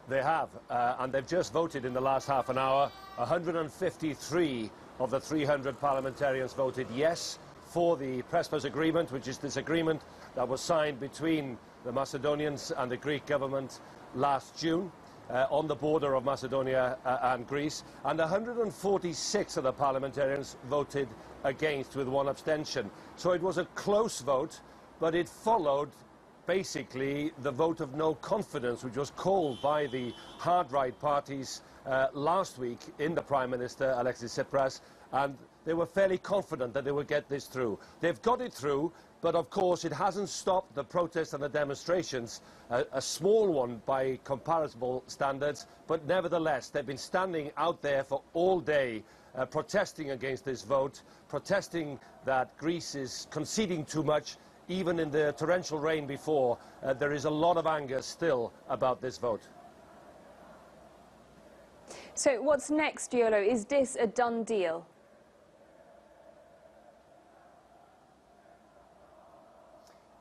They have, and they've just voted in the last half an hour. 153 of the 300 parliamentarians voted yes for the Prespas agreement, which is this agreement that was signed between the Macedonians and the Greek government last June on the border of Macedonia and Greece. And 146 of the parliamentarians voted against, with one abstention. So it was a close vote, but it followed basically the vote of no confidence, which was called by the hard-right parties last week in the Prime Minister, Alexis Tsipras, and they were fairly confident that they would get this through. They've got it through, but of course it hasn't stopped the protests and the demonstrations, a small one by comparable standards, but nevertheless they've been standing out there for all day protesting against this vote, protesting that Greece is conceding too much. Even in the torrential rain before, there is a lot of anger still about this vote. So what's next, Yolo? Is this a done deal?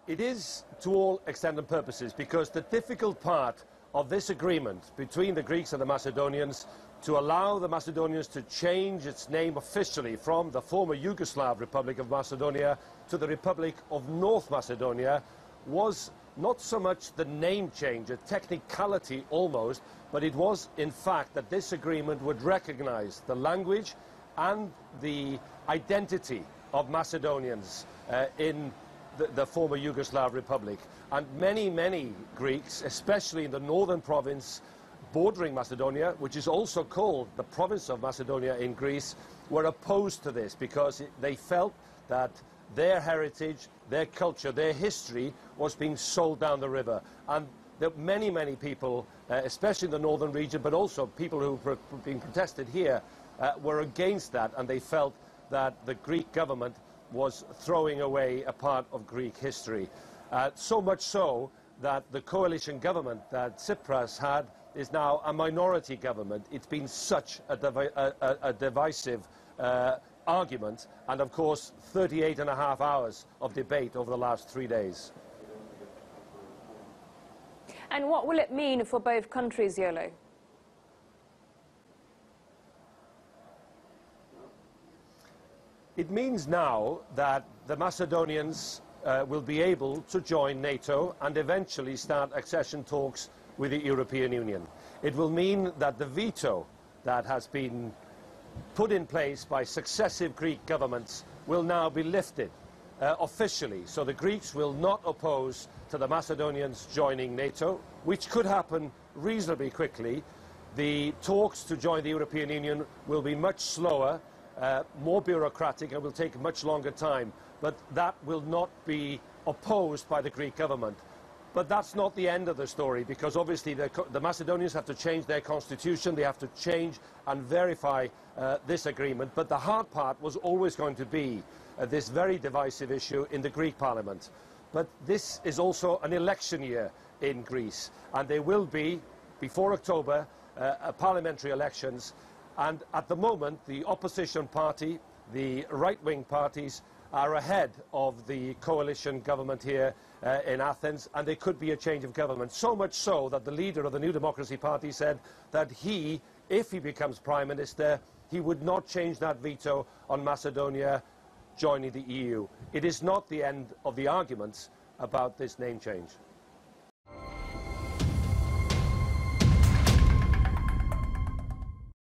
It is, to all extent and purposes, because the difficult part of this agreement between the Greeks and the Macedonians to allow the Macedonians to change its name officially from the former Yugoslav Republic of Macedonia to the Republic of North Macedonia was not so much the name change, a technicality almost, but it was in fact that this agreement would recognize the language and the identity of Macedonians in the former Yugoslav Republic. And many Greeks, especially in the northern province bordering Macedonia, which is also called the province of Macedonia in Greece, were opposed to this because they felt that their heritage, their culture, their history was being sold down the river. And that many people, especially in the northern region, but also people who were being protested here, were against that, and they felt that the Greek government was throwing away a part of Greek history. So much so that the coalition government that Tsipras had is now a minority government. It's been such a divisive argument, and of course 38.5 hours of debate over the last 3 days. And what will it mean for both countries, Yolo? It means now that the Macedonians will be able to join NATO and eventually start accession talks with the European Union. It will mean that the veto that has been put in place by successive Greek governments will now be lifted officially. So the Greeks will not oppose to the Macedonians joining NATO, which could happen reasonably quickly. The talks to join the European Union will be much slower, more bureaucratic, and will take much longer time. But that will not be opposed by the Greek government. But that's not the end of the story, because obviously the Macedonians have to change their constitution, they have to change and verify this agreement. But the hard part was always going to be this very divisive issue in the Greek parliament. But this is also an election year in Greece, and there will be, before October, parliamentary elections. And at the moment, the opposition party, the right-wing parties, are ahead of the coalition government here in Athens, and there could be a change of government. So much so that the leader of the New Democracy Party said that he, if he becomes Prime Minister, he would not change that veto on Macedonia joining the EU. It is not the end of the arguments about this name change.